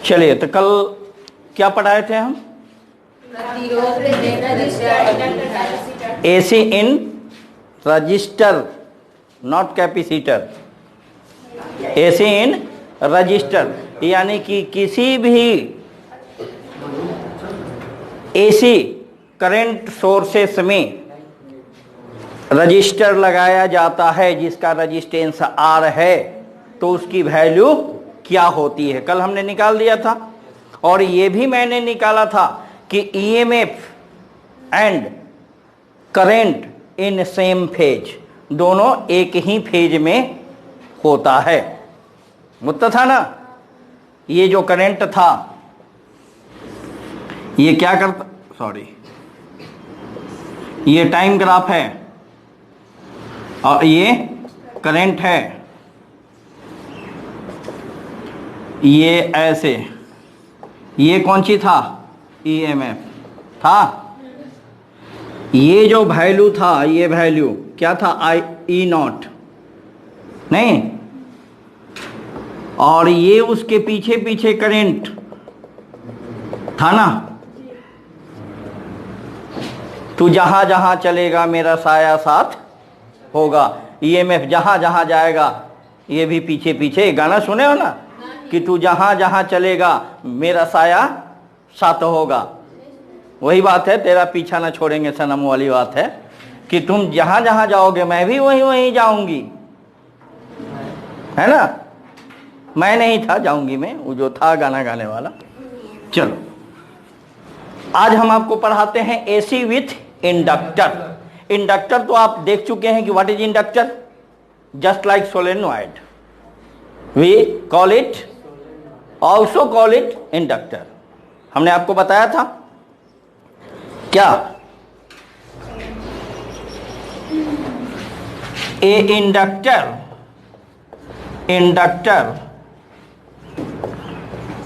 चलिए, तो कल क्या पढ़ाए थे हम? AC in register, not capacitor. AC in register यानी कि किसी भी AC करंट सोर्सेस में रजिस्टर लगाया जाता है जिसका रेजिस्टेंस R है, तो उसकी वैल्यू क्या होती है, कल हमने निकाल दिया था। और ये भी मैंने निकाला था कि EMF and current in same phase, दोनों एक ही फेज में होता है। मुद्दा था ना? ये जो करंट था ये क्या करता, सॉरी, ये टाइम ग्राफ है और ये करंट है, ये ऐसे, ये कौन सी था? EMF था। ये जो वैल्यू था, ये वैल्यू क्या था? E0 नहीं, और ये उसके पीछे पीछे करंट था ना। तू जहां जहां चलेगा मेरा साया साथ होगा। EMF जहां जहां जाएगा, ये भी पीछे पीछे, गाना सुने हो ना कि तू जहां जहां चलेगा मेरा साया साथ होगा। वही बात है, तेरा पीछा ना छोड़ेंगे सनम वाली बात है कि तुम जहां जहां जाओगे मैं भी वहीं वहीं जाऊंगी, है ना। मैं नहीं था, जाऊंगी मैं, वो जो था गाना गाने वाला। चलो, आज हम आपको पढ़ाते हैं AC विथ इंडक्टर। इंडक्टर तो आप देख चुके हैं कि what is inductor? Just like solenoid, we call it, also call it inductor. हमने आपको बताया था क्या? A inductor, inductor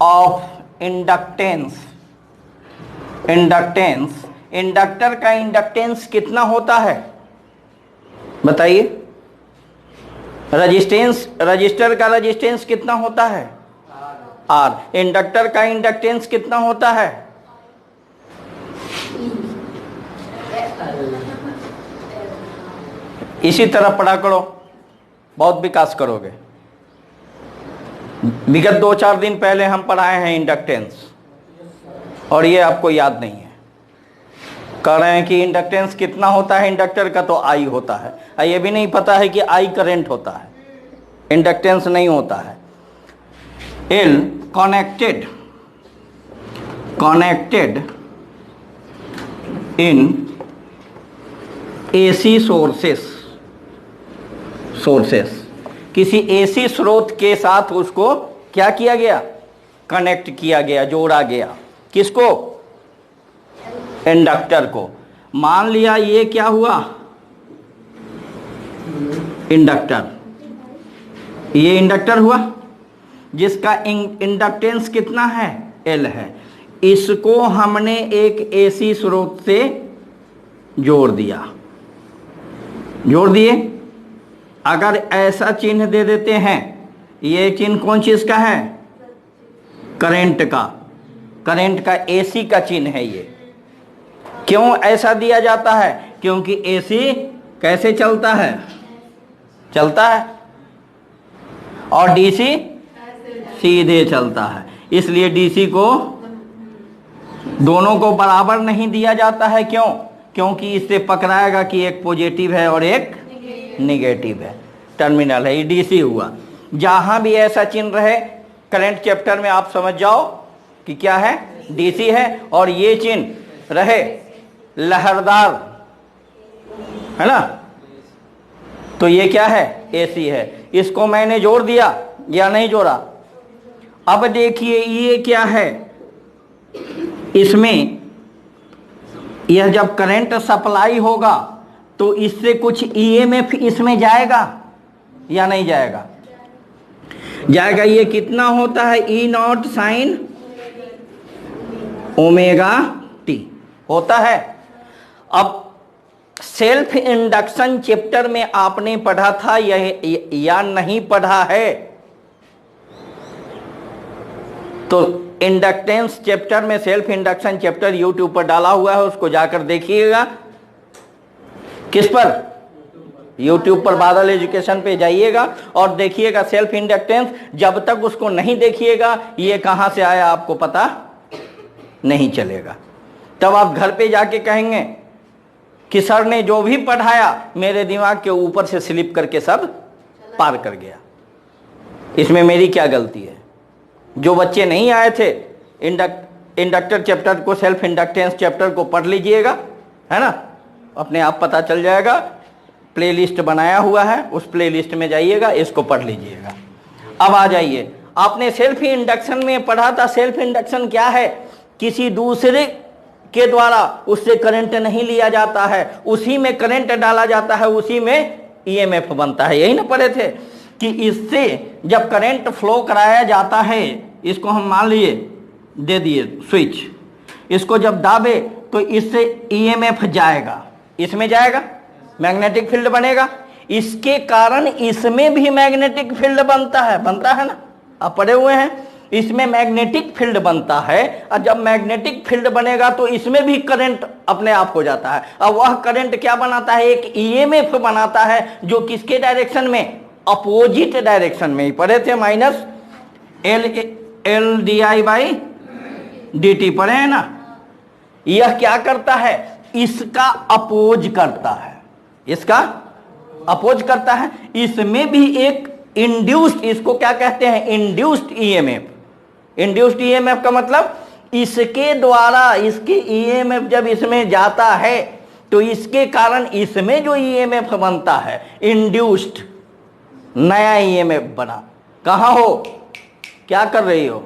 of inductance, inductance, inductor का इंडक्टेंस कितना होता है बताइए? रेजिस्टेंस, रजिस्टर का रेजिस्टेंस कितना होता है? R। इंडक्टर का इंडक्टेंस कितना होता है? इसी तरह पढ़ा करो, बहुत विकास करोगे। विगत 2-4 दिन पहले हम पढ़ाए हैं इंडक्टेंस और ये आपको याद नहीं है। कह रहे हैं कि इंडक्टेंस कितना होता है इंडक्टर का, तो I होता है। ये भी नहीं पता है कि I करंट होता है, इंडक्टेंस नहीं होता है। L connected, connected in AC sources, sources, किसी AC स्रोत के साथ उसको क्या किया गया? कनेक्ट किया गया, जोड़ा गया। किसको? इंडक्टर को। मान लिया ये क्या हुआ? इंडक्टर, ये इंडक्टर हुआ जिसका इंडक्टेंस कितना है? L है। इसको हमने एक AC स्रोत से जोड़ दिया, जोड़ दिए। अगर ऐसा चिन्ह दे देते हैं, ये चिन्ह कौन चीज का है? करंट का, करंट का AC का चिन्ह है ये। क्यों ऐसा दिया जाता है? क्योंकि AC कैसे चलता है? चलता है, और DC सीधे चलता है, इसलिए DC को, दोनों को बराबर नहीं दिया जाता है। क्यों? क्योंकि इससे पकड़ाएगा कि एक पॉजिटिव है और एक निगेटिव है, टर्मिनल है, ये DC हुआ। जहां भी ऐसा चिन्ह रहे करंट चैप्टर में आप समझ जाओ कि क्या है? DC है। और ये चिन्ह रहे लहरदार, है ना, तो ये क्या है? AC है। इसको मैंने जोड़ दिया या नहीं जोड़ा? अब देखिए ये क्या है, इसमें यह जब करंट सप्लाई होगा तो इससे कुछ EMF इसमें जाएगा या नहीं जाएगा? जाएगा। ये कितना होता है? E0 साइन ओमेगा t होता है। अब सेल्फ इंडक्शन चैप्टर में आपने पढ़ा था यह या नहीं पढ़ा है? तो इंडक्टेंस चैप्टर में, सेल्फ इंडक्शन चैप्टर यूट्यूब पर डाला हुआ है, उसको जाकर देखिएगा। किस पर? यूट्यूब पर बादल एजुकेशन पे जाइएगा और देखिएगा सेल्फ इंडक्टेंस। जब तक उसको नहीं देखिएगा ये कहां से आया आपको पता नहीं चलेगा। तब आप घर पे जाके कहेंगे कि सर ने जो भी पढ़ाया मेरे दिमाग के ऊपर से स्लिप करके सब पार कर गया, इसमें मेरी क्या गलती है। जो बच्चे नहीं आए थे इंडक्टर चैप्टर को, सेल्फ इंडक्टेंस चैप्टर को पढ़ लीजिएगा, है ना, अपने आप पता चल जाएगा। प्लेलिस्ट बनाया हुआ है, उस प्लेलिस्ट में जाइएगा, इसको पढ़ लीजिएगा। अब आ जाइए, आपने सेल्फ इंडक्शन में पढ़ा था। सेल्फ इंडक्शन क्या है? किसी दूसरे के द्वारा उससे करंट नहीं लिया जाता है, उसी में करंट डाला जाता है, उसी में ईएमएफ बनता है। यही ना पढ़े थे कि इससे जब करंट फ्लो कराया जाता है, इसको हम मान लिए दे दिए स्विच, इसको जब दाबे तो इससे ईएमएफ जाएगा, इसमें जाएगा, मैग्नेटिक फील्ड बनेगा। इसके कारण इसमें भी मैग्नेटिक फील्ड बनता है ना, आप पढ़े हुए हैं। इसमें मैग्नेटिक फील्ड बनता है और जब मैग्नेटिक फील्ड बनेगा तो इसमें भी करंट अपने आप हो जाता है। और वह करंट क्या बनाता है? एक ईएमएफ बनाता है, जो किसके डायरेक्शन में? अपोजिट डायरेक्शन में। ही पढ़े थे, minus L D I by D T, पढ़े हैं ना। यह क्या करता है? इसका अपोज करता है, इसका अपोज करता है। इसमें भी एक इंड्यूस्ड, इसको क्या कहते हैं? Induced EMF. इंड्यूस्ड ईएमएफ का मतलब इसके द्वारा, इसके ईएमएफ जब इसमें जाता है तो इसके कारण इसमें जो ईएमएफ बनता है, इंड्यूस्ड नया ईएमएफ बना। कहाँ हो? क्या कर रही हो?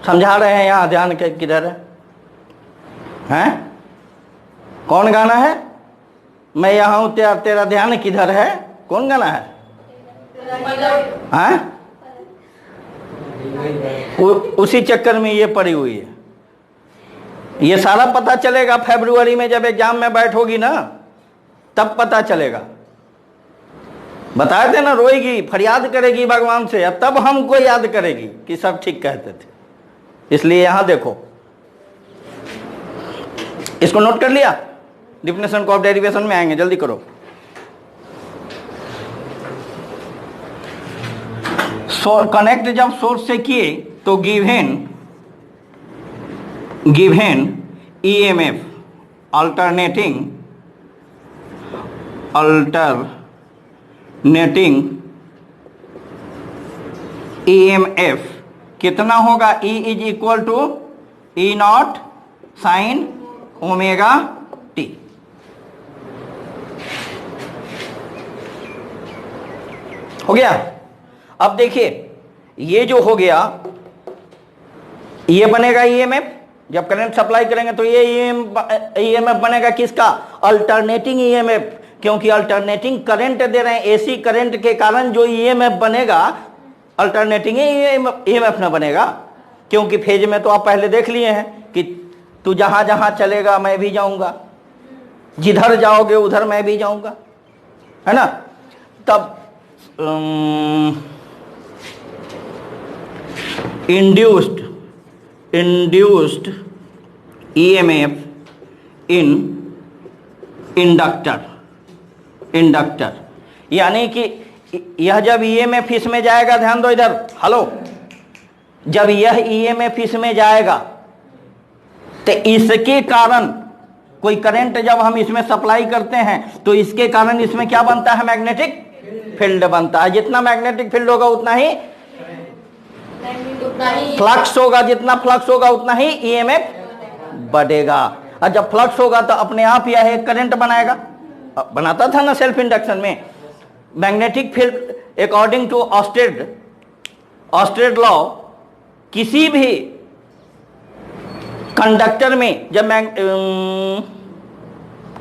समझा रहे हैं यहाँ, ध्यान किधर है? हैं? कौन गाना है? मैं यहाँ हूं, तेरा ध्यान किधर है? कौन गाना है? हैं? उसी चक्कर में ये पड़ी हुई है। ये सारा पता चलेगा फरवरी में, जब एग्जाम में बैठोगी ना, तब पता चलेगा। बताए थे ना, रोएगी, फरियाद करेगी भगवान से, तब हमको याद करेगी कि सब ठीक कहते थे। इसलिए यहां देखो, इसको नोट कर लिया। डिफिनेशन को, डेरिवेशन में आएंगे, जल्दी करो। कनेक्ट जब सोर्स से किए तो गिवन ईएमएफ अल्टरनेटिंग ईएमएफ कितना होगा? E is equal to E naught sine omega t. हो गया? अब देखिए, ये जो हो गया, ये बनेगा ईएमएफ। जब करंट सप्लाई करेंगे तो ये ईएमएफ बनेगा किसका? अल्टरनेटिंग ईएमएफ, क्योंकि अल्टरनेटिंग करंट दे रहे हैं। एसी करंट के कारण जो ईएमएफ बनेगा, अल्टरनेटिंग ईएमएफ ना बनेगा, क्योंकि फेज में तो आप पहले देख लिए हैं कि तू जहां जहां चलेगा मैं भी जाऊंगा, जिधर जाओगे उधर मैं भी जाऊंगा, है ना। तब इंड्यूस्ड ईएमएफ इन इंडक्टर, यानी कि यह जब ईएमएफ इसमें जाएगा, ध्यान दो इधर, हेलो, जब यह ईएमएफ इसमें जाएगा तो इसके कारण कोई करंट जब हम इसमें सप्लाई करते हैं तो इसके कारण इसमें क्या बनता है? मैग्नेटिक फील्ड बनता है। जितना मैग्नेटिक फील्ड होगा उतना ही फ्लक्स होगा, जितना फ्लक्स होगा उतना ही ईएमएफ बढ़ेगा। और जब फ्लक्स होगा तो अपने आप यह एक करंट बनाएगा। बनाता था ना सेल्फ इंडक्शन में। Magnetic field according to Oersted law, किसी भी कंडक्टर में जब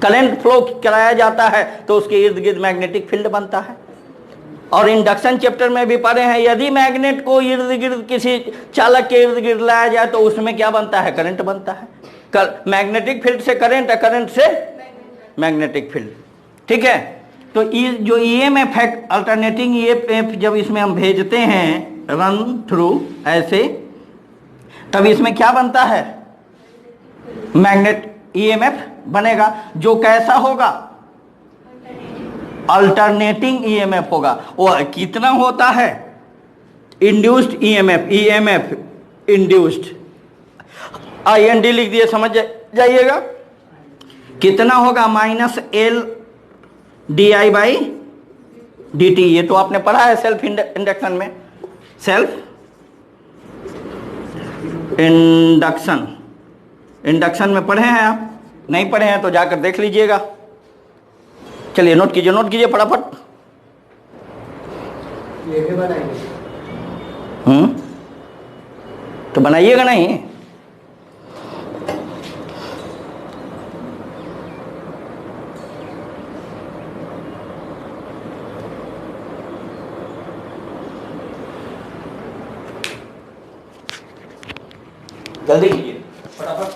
करंट फ्लो कराया जाता है तो उसके इर्द गिर्द मैग्नेटिक फील्ड बनता है। और इंडक्शन चैप्टर में भी पढ़े हैं, यदि मैग्नेट को इर्द गिर्द किसी चालक के इर्द गिर्द लाया जाए तो उसमें क्या बनता है? करंट बनता है। मैग्नेटिक फील्ड से करंट, करंट से मैग्नेटिक फील्ड, ठीक है। तो जो ईएमएफ है, अल्टरनेटिंग ईएमएफ, जब इसमें हम भेजते हैं रन थ्रू ऐसे, तब इसमें क्या बनता है, मैग्नेट ईएमएफ बनेगा, जो कैसा होगा, अल्टरनेटिंग ईएमएफ होगा। वो कितना होता है, induced EMF, EMF induced, IND लिख दिए, समझ जाइएगा। कितना होगा, -L/di/dt। ये तो आपने पढ़ा है सेल्फ इंडक्शन में, सेल्फ इंडक्शन में पढ़े हैं आप, नहीं पढ़े हैं तो जाकर देख लीजिएगा। चलिए नोट कीजिए फटाफट। तो बनाइएगा नहीं, जल्दी कीजिए फटाफट।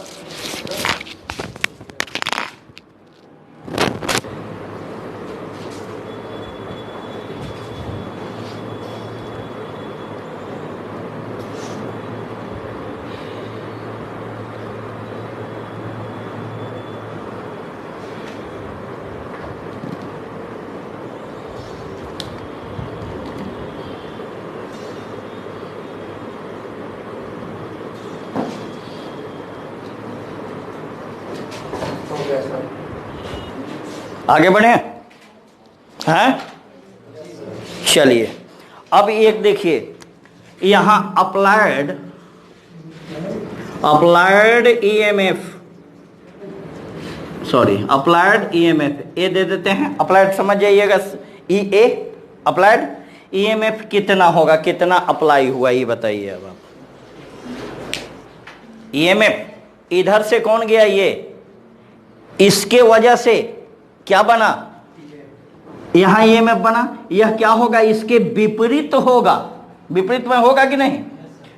आगे बढ़े हैं, चलिए। अब एक देखिए, यहां applied EMF, sorry applied EMF a दे देते हैं, अप्लाइड समझ जाइएगा, EA अप्लाइड ईएमएफ कितना होगा, कितना अप्लाई हुआ ये बताइए। अब आप ईएमएफ इधर से कौन गया, ये इसके वजह से क्या बना, यहां ईएमएफ बना, यह क्या होगा, इसके विपरीत होगा, विपरीत में होगा कि नहीं।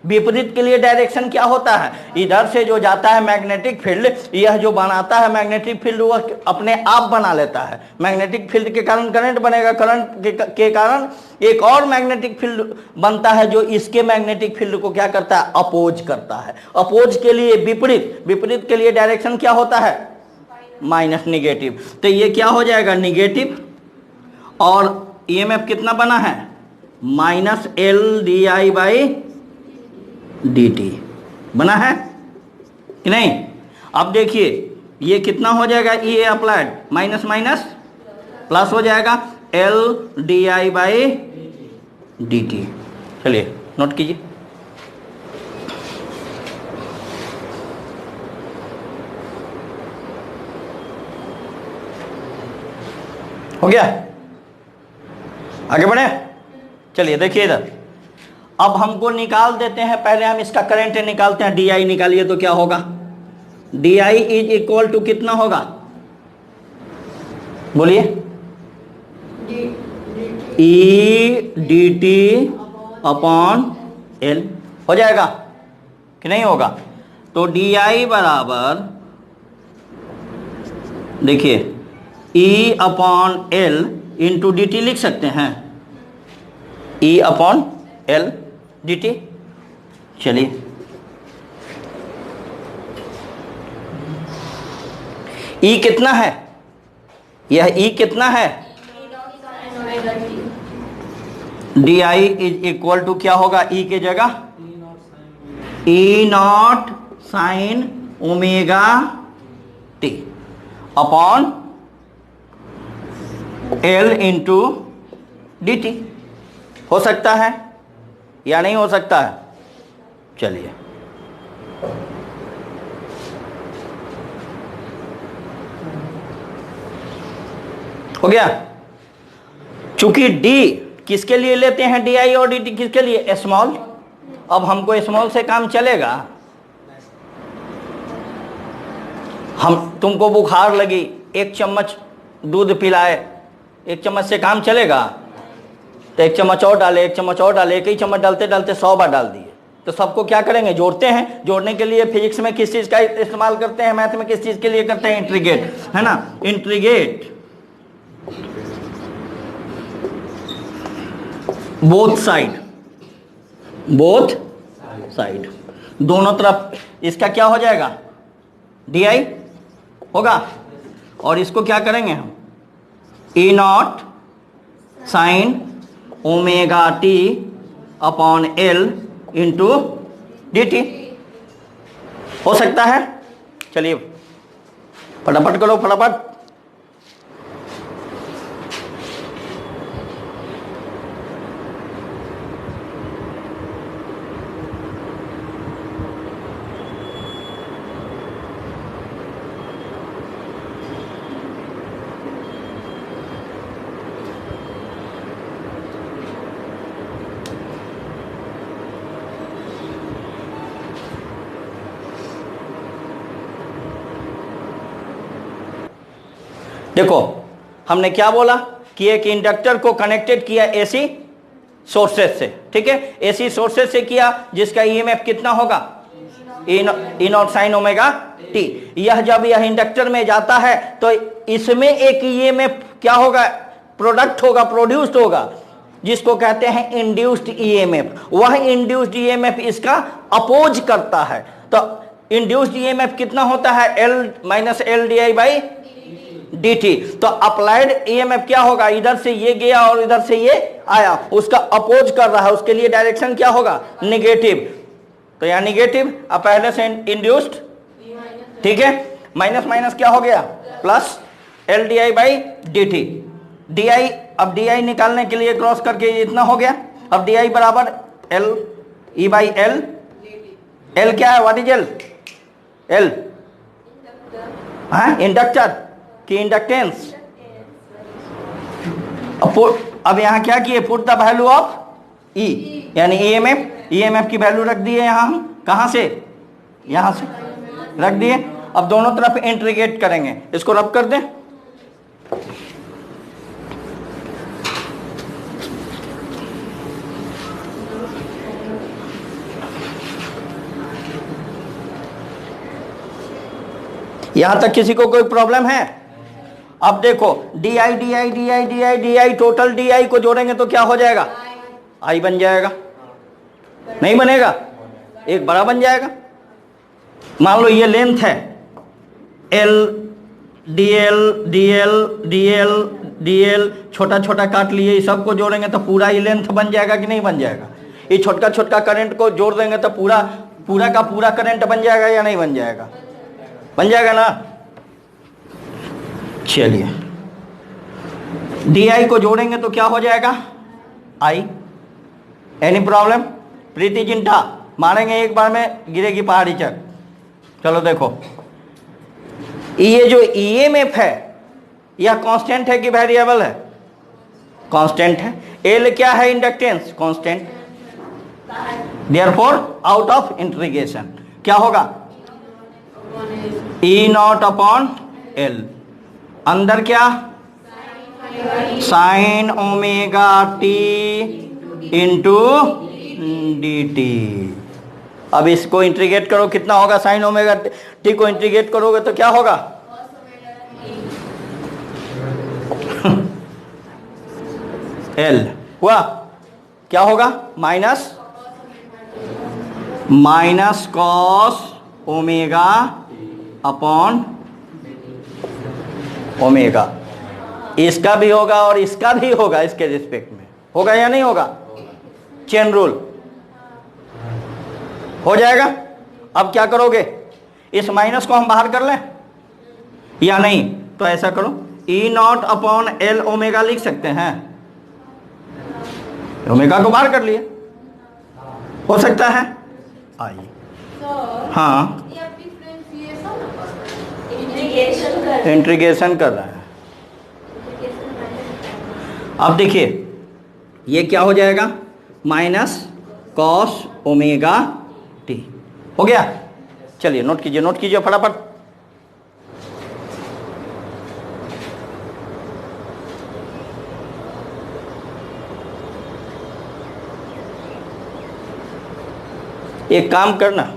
विपरीत के लिए डायरेक्शन क्या होता है, इधर से जो जाता है मैग्नेटिक फील्ड, यह जो बनाता है मैग्नेटिक फील्ड वह अपने आप बना लेता है। मैग्नेटिक फील्ड के कारण करंट बनेगा, करंट के कारण एक और मैग्नेटिक फील्ड बनता है जो इसके मैग्नेटिक फील्ड को क्या करता है, अपोज करता है। अपोज के लिए विपरीत, विपरीत के लिए डायरेक्शन क्या होता है, माइनस, निगेटिव। तो ये क्या हो जाएगा, निगेटिव, और ईएमएफ कितना बना है, -L/di/dt बना है कि नहीं। अब देखिए ये कितना हो जाएगा, EA applied minus minus plus हो जाएगा, L/di/dt। चलिए नोट कीजिए। हो गया, आगे बढ़े। चलिए देखिए इधर, अब हमको निकाल देते हैं, पहले हम इसका करंट निकालते हैं। DI निकालिए तो क्या होगा, DI इज इक्वल टू कितना होगा, बोलिए, E/dt/L हो जाएगा कि नहीं होगा। तो DI बराबर, देखिए E/L इंटू dt लिख सकते हैं, E/L dt। चलिए E कितना है, यह E कितना है, DI इज इक्वल टू क्या होगा, E के जगह E0 sin omega t upon L into dt। हो सकता है या नहीं हो सकता है, चलिए हो गया। चूंकि D किसके लिए लेते हैं, DI और dt किसके लिए, स्मॉल। अब हमको स्मॉल से काम चलेगा, हम तुमको बुखार लगी, 1 चम्मच दूध पिलाए, 1 चम्मच से काम चलेगा, तो 1 चम्मच और डाले, 1 चम्मच और डाले, एक ही चम्मच डालते डालते 100 बार डाल दिए, तो सबको क्या करेंगे, जोड़ते हैं। जोड़ने के लिए फिजिक्स में किस चीज़ का इस्तेमाल करते हैं, मैथ में किस चीज़ के लिए करते हैं, इंट्रीगेट, है ना, इंट्रीगेट बोथ साइड दोनों तरफ इसका क्या हो जाएगा, डी होगा, और इसको क्या करेंगे हम, E naught sine omega t upon L into d t. हो सकता है? चलिए फटाफट करो, फटाफट। देखो हमने क्या बोला कि एक इंडक्टर को कनेक्टेड किया एसी सोर्सेस से, ठीक है, एसी सोर्सेस से किया, जिसका ईएमएफ कितना होगा, ई नॉट साइन ओमेगा टी। यह जब यह इंडक्टर में जाता है तो इसमें एक ईएमएफ क्या होगा, प्रोडक्ट होगा, प्रोड्यूस्ड होगा, जिसको कहते हैं इंड्यूस्ड ईएमएफ। वह इंड्यूस्ड ईएमएफ इसका अपोज करता है। तो इंड्यूस्ड ईएमएफ कितना होता है, L minus L D I by D T. तो अप्लाइड ईएमएफ क्या होगा, इधर से ये गया और इधर से ये आया, उसका अपोज कर रहा है, उसके लिए डायरेक्शन क्या होगा, निगेटिव। तो यहां निगेटिव, अब पहले से इंड्यूस्ड, ठीक है, माइनस माइनस क्या हो गया, plus L D I by D T. D I, अब डी आई निकालने के लिए क्रॉस करके इतना हो गया। अब डी आई बराबर L E by L. L क्या है, व्हाट इज एल, एल हाँ इंडक्टर की इंडक्टेंस। अब यहां क्या किए, पुट द वैल्यू ऑफ ई, यानी ईएमएफ, ईएमएफ की वैल्यू रख दिए यहां हम, कहां से, यहां से रख दिए। अब दोनों तरफ इंटीग्रेट करेंगे, इसको रब कर दें। यहां तक किसी को कोई प्रॉब्लम है? अब देखो D I D I D I D I D I, total D I को जोड़ेंगे तो क्या हो जाएगा, आई बन जाएगा, नहीं बनेगा, एक बड़ा बन जाएगा। मान लो ये लेंथ है L D L D L D L D L, छोटा छोटा काट लिए, सबको जोड़ेंगे तो पूरा ये लेंथ बन जाएगा कि नहीं बन जाएगा। ये छोटा छोटा करंट को जोड़ देंगे तो पूरा पूरा का पूरा करंट बन जाएगा या नहीं बन जाएगा, बन जाएगा ना। चलिए डी आई को जोड़ेंगे तो क्या हो जाएगा, I. Any problem? Preity Zinta मारेंगे एक बार में गिरेगी पहाड़ी चक। चलो देखो, ये जो ईएमएफ है यह कांस्टेंट है कि वेरिएबल है, कांस्टेंट है। एल क्या है, inductance, constant. Therefore out of integration क्या होगा, ई नॉट अपॉन एल, अंदर क्या, sign omega T into d T. अब इसको इंटीग्रेट करो, कितना होगा, साइन ओमेगा टी को इंटीग्रेट करोगे तो क्या होगा, एल हुआ, क्या होगा, minus minus cos omega upon omega. इसका भी होगा और इसका भी होगा, इसके रिस्पेक्ट में होगा या नहीं होगा, चेन रूल हो जाएगा। अब क्या करोगे, इस माइनस को हम बाहर कर लें या नहीं, तो ऐसा करो, ई नॉट अपॉन एल ओमेगा लिख सकते हैं, ओमेगा को बाहर कर लिए, हो सकता है। आइए हाँ, इंटीग्रेशन कर रहा है। अब देखिए ये क्या हो जाएगा, माइनस कॉस ओमेगा टी हो गया। चलिए नोट कीजिए, नोट कीजिए फटाफट। एक काम करना,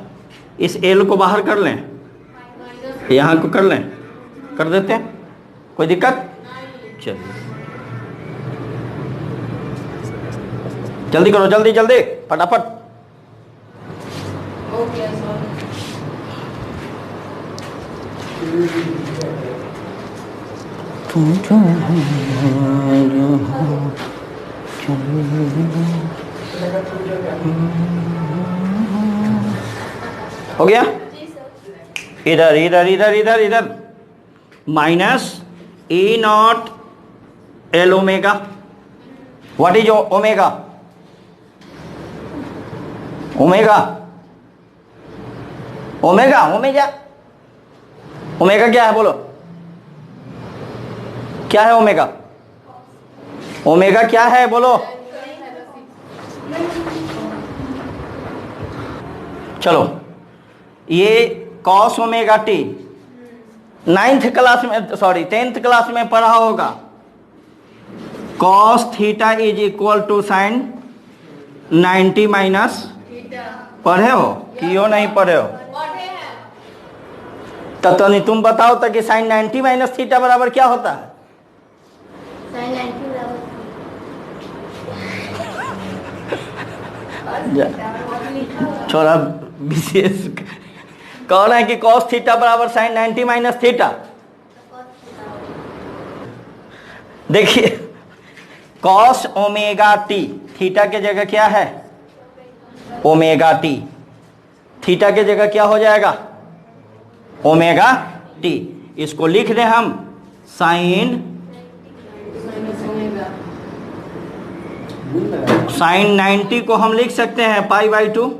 इस एल को बाहर कर लें, यहाँ को कर लें, कर देते हैं, कोई दिक्कत? चलिए जल्दी करो, जल्दी जल्दी फटाफट। तू हो गया। इधर इधर इधर इधर इधर minus E naught L omega. What is omega? Omega omega omega omega क्या है बोलो? क्या है ओमेगा? ओमेगा क्या है बोलो? चलो, ये cos omega t 9th class में, सॉरी 10th क्लास में पढ़ा होगा। Cos theta is equal to sine 90 minus, पढ़े हो कि यो नहीं पढ़े हो? तो नहीं तुम बताओ तो कि साइन 90 माइनस थीटा बराबर क्या होता है? छोड़ा विशेष कौन है कि कॉस थीटा बराबर साइन 90 माइनस थीटा। देखिए कॉस ओमेगा टी, थीटा के जगह क्या है? Omega T. थीटा के जगह क्या हो जाएगा? Omega T. इसको लिख दें हम साइन 90 को हम लिख सकते हैं पाई बाई 2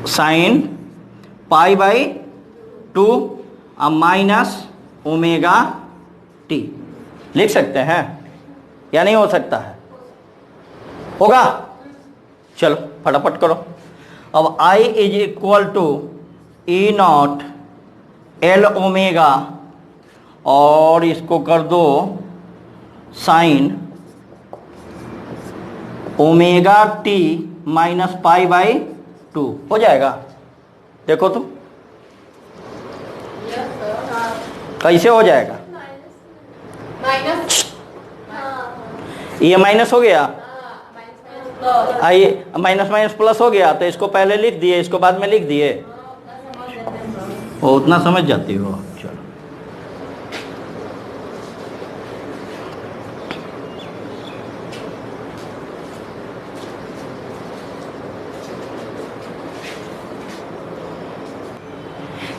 साइन पाई बाई 2 और माइनस ओमेगा टी लिख सकते हैं या नहीं हो सकता है? होगा। चलो फटाफट करो। अब I is equal to E naught L omega और इसको कर दो sine omega t minus pi by 2 हो जाएगा। देखो तो कैसे हो जाएगा? ये माइनस हो गया, आइए माइनस माइनस प्लस हो गया, तो इसको पहले लिख दिए, इसको बाद में लिख दिए। वो उतना समझ जाती हो। चलो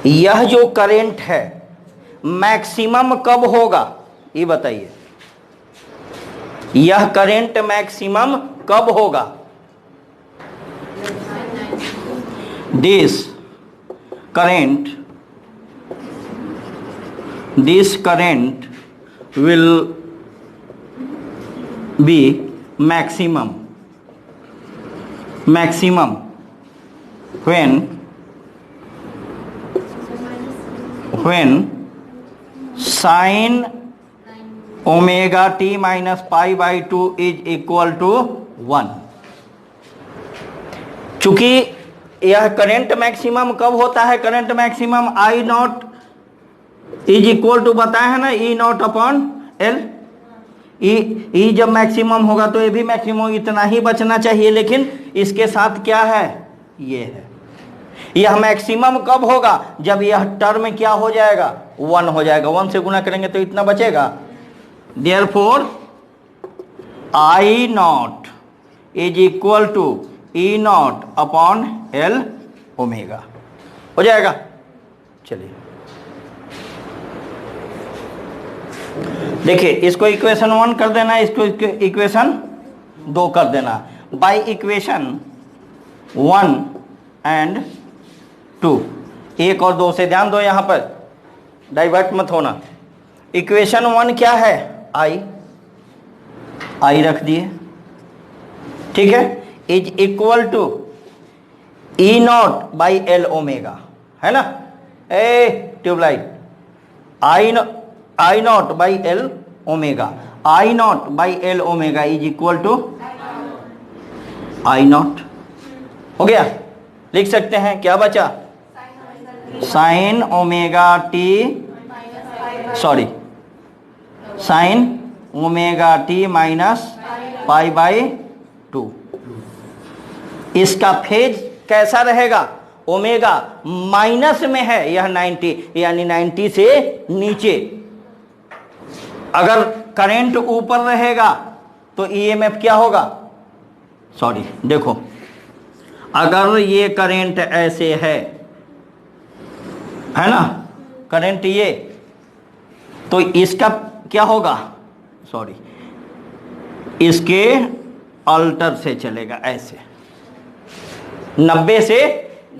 यह जो करंट है मैक्सिमम कब होगा ये बताइए। यह करंट मैक्सिमम कब होगा? This current will be maximum when sin omega t minus pi by 2 is equal to 1। चूंकि यह करंट मैक्सिमम कब होता है? Current maximum I naught is equal to बताया है ना E naught upon L. E जब मैक्सिमम होगा तो ये भी मैक्सिमम इतना ही बचना चाहिए, लेकिन इसके साथ क्या है? ये है। यह मैक्सिमम कब होगा? जब यह टर्म क्या हो जाएगा? 1 हो जाएगा। 1 से गुना करेंगे तो इतना बचेगा। Therefore I naught is equal to E naught upon L omega हो जाएगा। चलिए देखिए, इसको इक्वेशन 1 कर देना, इसको इक्वेशन 2 कर देना। बाय इक्वेशन 1 एंड 2, 1 और 2 से ध्यान दो, यहां पर डाइवर्ट मत होना। इक्वेशन 1 क्या है? आई रख दिए, ठीक है, is equal to E naught by L omega, है ना? A tubelight, I naught by L omega, I naught by L omega is equal to I naught. हो गया? लिख सकते हैं, क्या बचा? Sine omega t, sorry sine omega t minus pi by 2। इसका फेज कैसा रहेगा? ओमेगा माइनस में है, यह 90 यानी 90 से नीचे। अगर करंट ऊपर रहेगा तो ईएमएफ क्या होगा, सॉरी देखो, अगर ये करंट ऐसे है ना, करंट ये, तो इसका क्या होगा, सॉरी इसके अल्टर से चलेगा ऐसे, 90 से,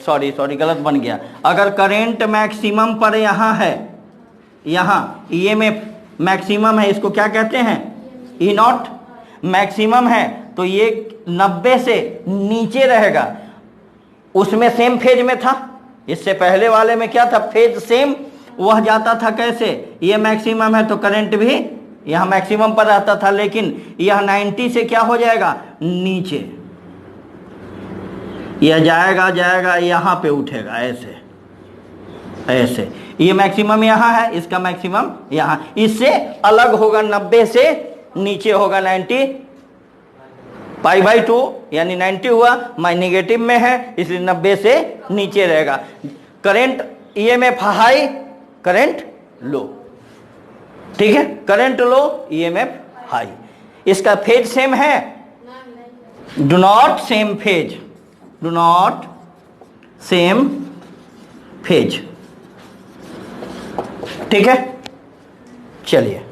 सॉरी गलत बन गया। अगर करंट मैक्सिमम पर यहाँ है, यहाँ ईएमएफ मैक्सिमम है, इसको क्या कहते हैं, ई नॉट मैक्सिमम है, तो ये 90 से नीचे रहेगा। उसमें सेम फेज में था, इससे पहले वाले में क्या था, फेज सेम, वह जाता था कैसे, ये मैक्सिमम है तो करंट भी यहाँ मैक्सिमम पर रहता था, लेकिन यह 90 से क्या हो जाएगा, नीचे, यह जाएगा यहाँ पे उठेगा ऐसे ऐसे, ये मैक्सिमम यहाँ है, इसका मैक्सिमम यहाँ, इससे अलग होगा, 90 से नीचे होगा 90 π/2 यानी 90 हुआ, माई नेगेटिव में है इसलिए 90 से नीचे रहेगा। करंट ईएमएफ हाई, करंट लो, ठीक है, करंट लो, ईएमएफ हाई। इसका फेज सेम है, do not same phase, do not same phase, ठीक है। चलिए